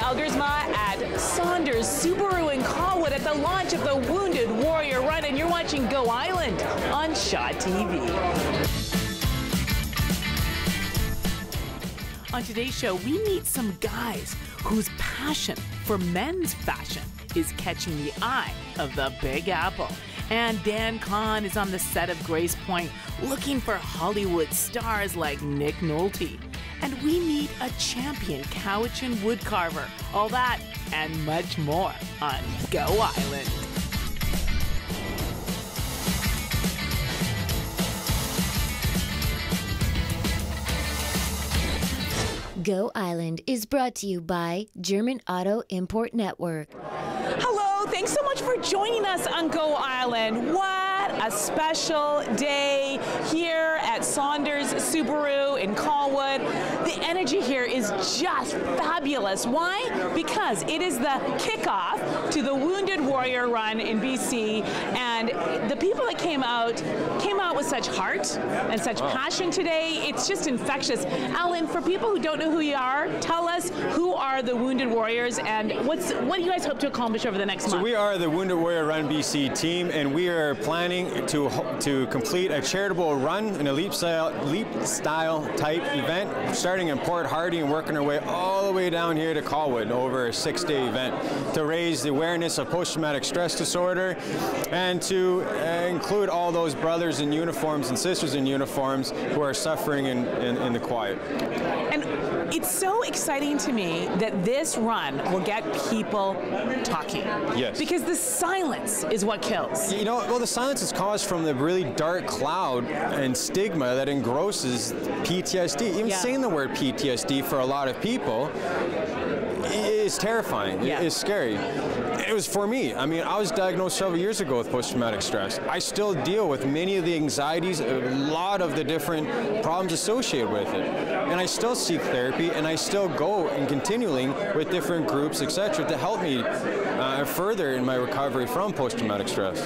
Elgersma at Saunders Subaru in Colwood at the launch of the Wounded Warrior Run, and you're watching Go Island on Shaw TV. On today's show, we meet some guys whose passion for men's fashion is catching the eye of the Big Apple. And Dan Kahn is on the set of Grace Point looking for Hollywood stars like Nick Nolte. And we meet a champion Cowichan woodcarver. All that and much more on Go Island. Go Island is brought to you by German Auto Import Network. Hello, thanks so much for joining us on Go Island. What a special day here at Saunders Subaru in Colwood. The energy here is just fabulous. Why? Because it is the kickoff to the Wounded Warrior Run in BC, and the people that came out with such heart and such passion today. It's just infectious. Alan, for people who don't know who you are, tell us who are the Wounded Warriors and what do you guys hope to accomplish over the next month? So we are the Wounded Warrior Run BC team, and we are planning to complete a charitable run, an elite style type event, starting in Port Hardy and working our way all the way down here to Colwood over a 6-day event to raise the awareness of post-traumatic stress disorder and to include all those brothers in uniforms and sisters in uniforms who are suffering in the quiet. And it's so exciting to me that this run will get people talking. Yes. Because the silence is what kills. You know, well, the silence is caused from the really dark cloud and stigma that engrosses PTSD. Even saying the word PTSD for a lot of people is terrifying. It's scary. It was for me. I mean, I was diagnosed several years ago with post-traumatic stress. I still deal with many of the anxieties, a lot of the different problems associated with it. And I still seek therapy, and I still go and continuing with different groups, etc., to help me further in my recovery from post-traumatic stress.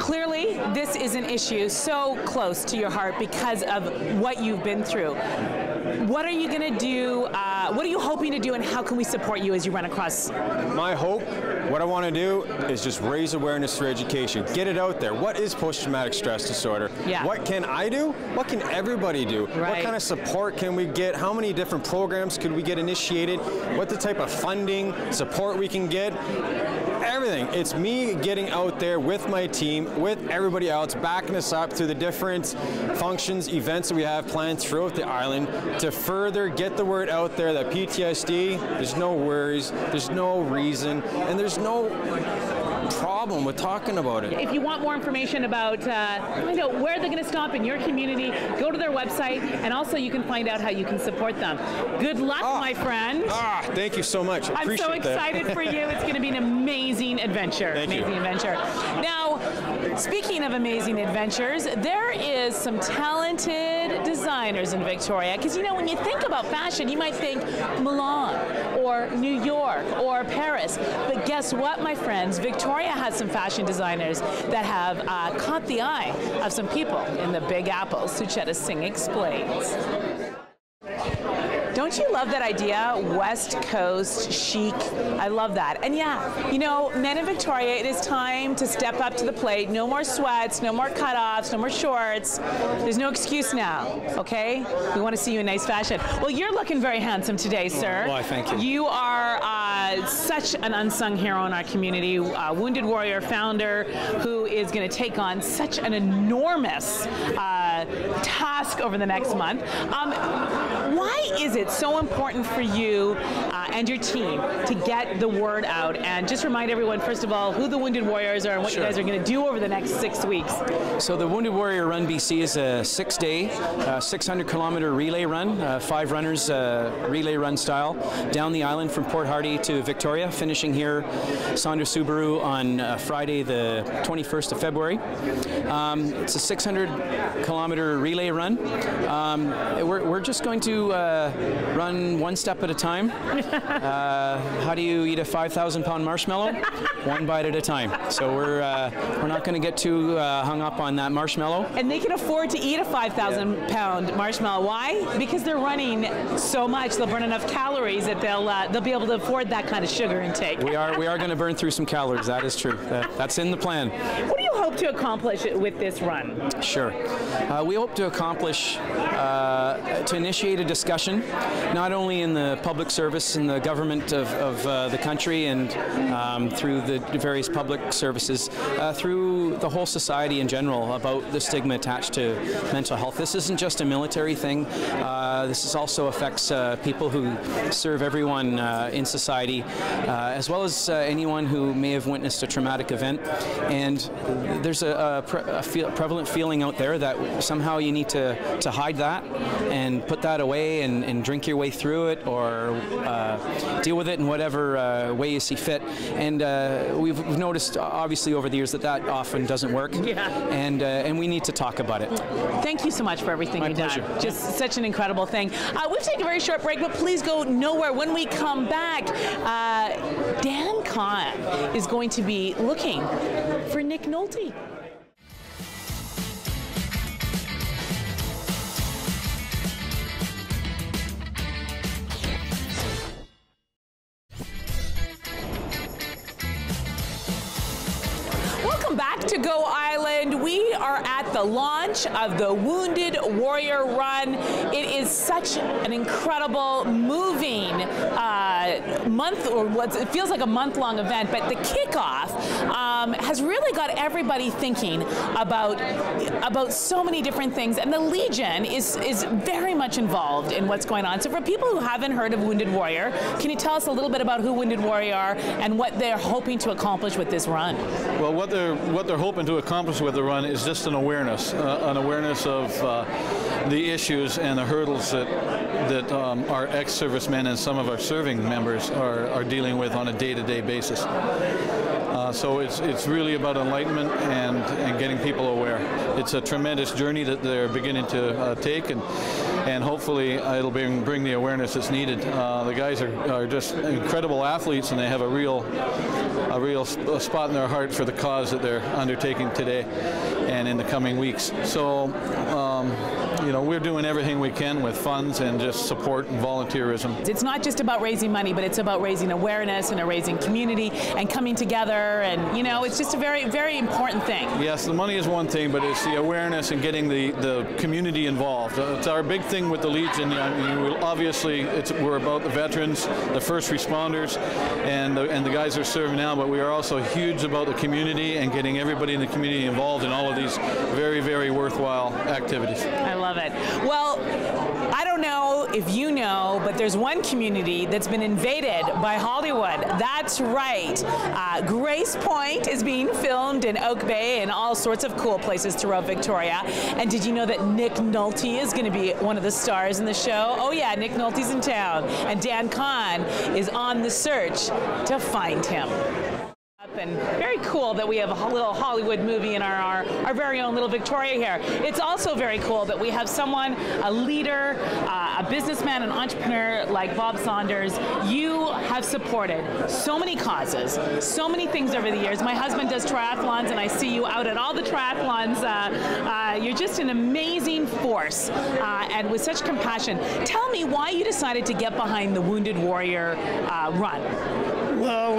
Clearly, this is an issue so close to your heart because of what you've been through. What are you going to do? What are you hoping to do, and how can we support you as you run across? My hope, what I want to do is just raise awareness through education. Get it out there. What is post-traumatic stress disorder? What can I do? What can everybody do? What kind of support can we get? How many different programs could we get initiated? What the type of funding, support we can get? Everything. It's me getting out there with my team, with everybody else, backing us up through the different functions, events that we have planned throughout the island to further get the word out there that PTSD, there's no worries, there's no reason, and there's no problem with talking about it. If you want more information about find out where they're going to stop in your community, go to their website, and also you can find out how you can support them. Good luck, my friend. Thank you so much. I'm so excited for you. It's going to be an amazing adventure. Amazing adventure. Now, speaking of amazing adventures, there is some talented designers in Victoria, because you know, when you think about fashion, you might think Milan or New York or Paris, but guess what, my friends? Victoria has some fashion designers that have caught the eye of some people in the Big Apple. Sucheta Singh explains. Don't you love that idea? West Coast chic. I love that. And yeah, you know, men in Victoria, it is time to step up to the plate. No more sweats, no more cutoffs, no more shorts. There's no excuse now, okay? We want to see you in nice fashion. Well, you're looking very handsome today, sir. Why, thank you. You are such an unsung hero in our community, Wounded Warrior founder who is going to take on such an enormous task over the next month. Why is it so important for you and your team to get the word out, and just remind everyone, first of all, who the Wounded Warriors are and what you guys are going to do over the next 6 weeks? So the Wounded Warrior Run BC is a 6-day, 600-kilometer relay run, 5 runners relay run style, down the island from Port Hardy to Victoria, finishing here Saunders Subaru on Friday the 21st of February. It's a 600-kilometer kilometer relay run. We're just going to run one step at a time. How do you eat a 5,000-pound marshmallow? One bite at a time. So we're not going to get too hung up on that marshmallow. And they can afford to eat a 5,000-pound marshmallow. Why? Because they're running so much, they'll burn enough calories that they'll be able to afford that kind of sugar intake. We are going to burn through some calories. That is true. That's in the plan. What do you hope to accomplish with this run? Sure. We hope to accomplish, to initiate a discussion, not only in the public service and the government of the country and through the various public services, through the whole society in general about the stigma attached to mental health. This isn't just a military thing. This also affects people who serve everyone in society, as well as anyone who may have witnessed a traumatic event. And there's a prevalent feeling out there that somehow you need to hide that and put that away and drink your way through it, or deal with it in whatever way you see fit. And we've noticed, obviously, over the years that often doesn't work. Yeah. And we need to talk about it. Thank you so much for everything you've done. Just such an incredible thing. We've taken a very short break, but please go nowhere. When we come back, Dan Kahn is going to be looking for Nick Nolte. Welcome back to Go Island. We are at the launch of the Wounded Warrior Run. It is such an incredible, moving month, or it feels like a month-long event, but the kickoff has really got everybody thinking about so many different things, and the Legion is very much involved in what's going on. So for people who haven't heard of Wounded Warrior, can you tell us a little bit about who Wounded Warrior are and what they're hoping to accomplish with this run? Well, what they're hoping to accomplish with the run is just an awareness of the issues and the hurdles that our ex-servicemen and some of our serving members are dealing with on a day-to-day basis. So it's really about enlightenment and getting people aware. It's a tremendous journey that they're beginning to take, and hopefully it'll bring the awareness that's needed. The guys are just incredible athletes, and they have a real spot in their heart for the cause that they're undertaking today and in the coming weeks. So we're doing everything we can with funds and just support and volunteerism. It's not just about raising money, but it's about raising awareness and raising community and coming together, and it's just a very, very important thing. Yes, the money is one thing, but it's the awareness and getting the community involved. It's our big thing with the Legion. Obviously, we're about the veterans, the first responders, and the guys who are serving now, but we are also huge about the community and getting everybody in the community involved in all of these very, very worthwhile activities. I love it. Well, I don't know if you know, but there's one community that's been invaded by Hollywood. That's right. Grace Point is being filmed in Oak Bay and all sorts of cool places throughout Victoria. And did you know that Nick Nolte is going to be one of the stars in the show? Oh yeah, Nick Nolte's in town. And Dan Kahn is on the search to find him. And very cool that we have a little Hollywood movie in our very own little Victoria here. It's also very cool that we have someone, a leader, a businessman, an entrepreneur like Bob Saunders. You have supported so many causes, so many things over the years. My husband does triathlons, and I see you out at all the triathlons. You're just an amazing force, and with such compassion. Tell me why you decided to get behind the Wounded Warrior run. Well,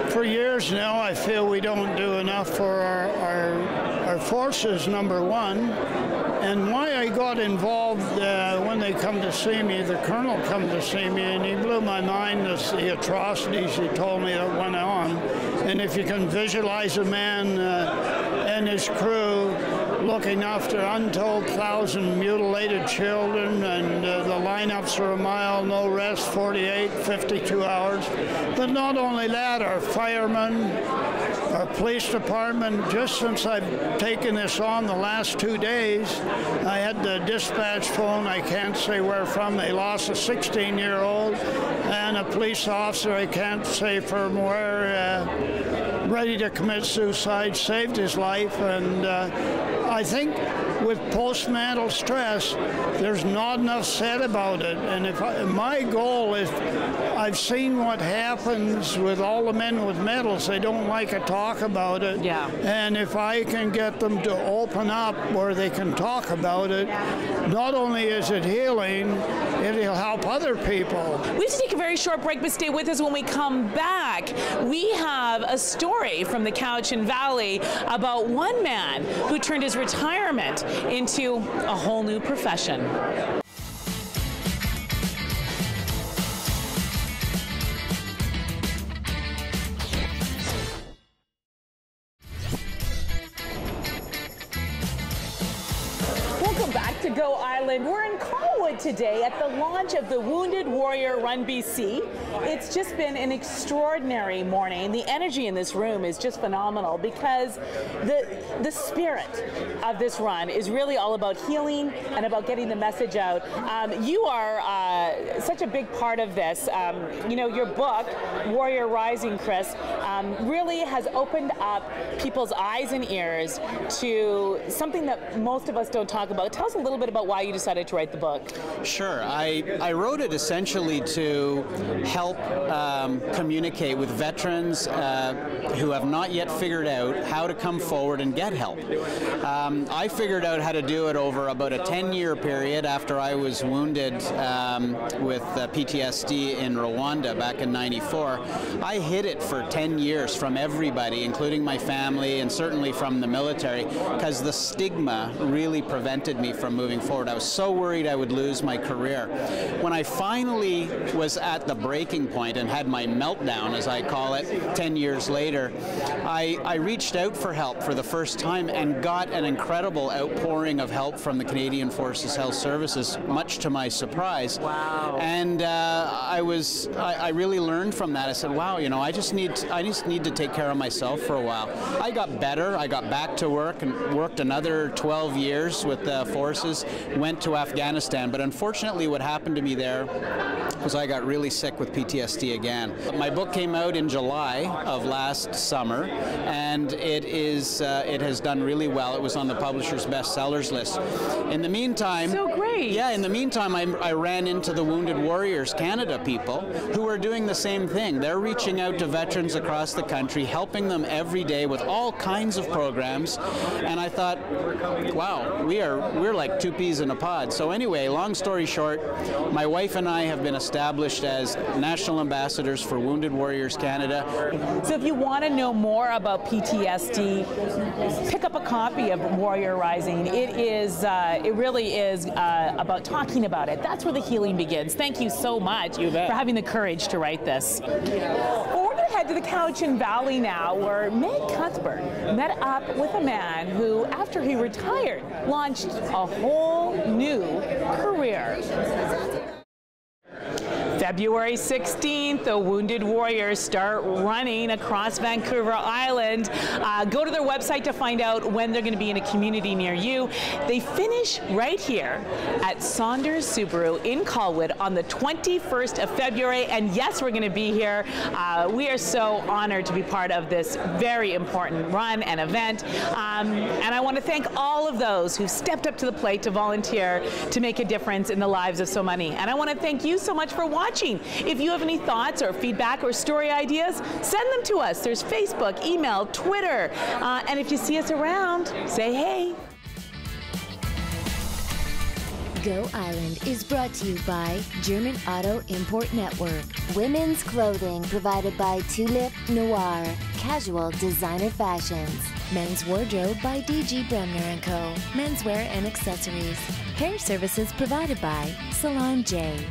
for years now, I feel we don't do enough for our forces, number one. And why I got involved when they come to see me, the colonel come to see me, and he blew my mind as the atrocities he told me that went on. And if you can visualize a man and his crew looking after untold 1,000 mutilated children, and the lineups are a mile, no rest, 48, 52 hours. But not only that, our firemen, our police department, just since I've taken this on the last 2 days, I had the dispatch phone, I can't say where from, they lost a 16-year-old, and a police officer, I can't say from where, ready to commit suicide, saved his life, and I think with post-traumatic stress, there's not enough said about it. And my goal is, I've seen what happens with all the men with medals. They don't like to talk about it. Yeah. And if I can get them to open up where they can talk about it, not only is it healing, it'll help other people. We have to take a very short break, but stay with us when we come back. We have a story from the Cowichan Valley about one man who turned his retirement into a whole new profession. Welcome back to Go Island. We're in Colwood today at the launch of the Wounded Warrior Run BC. It's just been an extraordinary morning. The energy in this room is just phenomenal because the spirit of this run is really all about healing and about getting the message out. You are such a big part of this. You know, your book, Warrior Rising, Chris, really has opened up people's eyes and ears to something that most of us don't talk about. Tell us a little bit about why you decided to write the book. Sure. I wrote it essentially to help communicate with veterans who have not yet figured out how to come forward and get help. I figured out how to do it over about a 10-year period after I was wounded with PTSD in Rwanda back in '94. I hid it for 10 years from everybody, including my family and certainly from the military, because the stigma really prevented me from moving forward. I was so worried I would lose my career. When I finally was at the breaking point and had my meltdown, as I call it, 10 years later, I reached out for help for the first time and got an incredible outpouring of help from the Canadian Forces Health Services, much to my surprise. Wow. And I really learned from that. I said, wow, you know, I just need to take care of myself for a while. I got better. I got back to work and worked another 12 years with the forces, went to Afghanistan, but unfortunately what happened to me there was I got really sick with PTSD again. My book came out in July of last summer, and it has done really well. It was on the publisher's bestsellers list. In the meantime, so great. Yeah, in the meantime, I ran into the Wounded Warriors Canada people who are doing the same thing. They're reaching out to veterans across the country, helping them every day with all kinds of programs, and I thought, wow, we're like two peas in a pod. So anyway, long story short, my wife and I have been established as national ambassadors for Wounded Warriors Canada. So if you want to know more about PTSD, pick up a copy of Warrior Rising. It really is about talking about it. That's where the healing begins. Thank you so much for having the courage to write this. Well, we're going to head to the Cowichan Valley now, where Meg Cuthbert met up with a man who, after he retired, launched a whole new career. February 16th, the Wounded Warriors start running across Vancouver Island. Go to their website to find out when they're going to be in a community near you. They finish right here at Saunders Subaru in Colwood on the 21st of February. And yes, we're going to be here. We are so honored to be part of this very important run and event. And I want to thank all of those who stepped up to the plate to volunteer to make a difference in the lives of so many. And I want to thank you so much for watching. If you have any thoughts or feedback or story ideas, send them to us. There's Facebook, email, Twitter, and if you see us around, say hey. Go Island is brought to you by German Auto Import Network. Women's clothing provided by Tulip Noir. Casual designer fashions. Men's wardrobe by DG Bremner & Co. Menswear and accessories. Hair services provided by Salon J.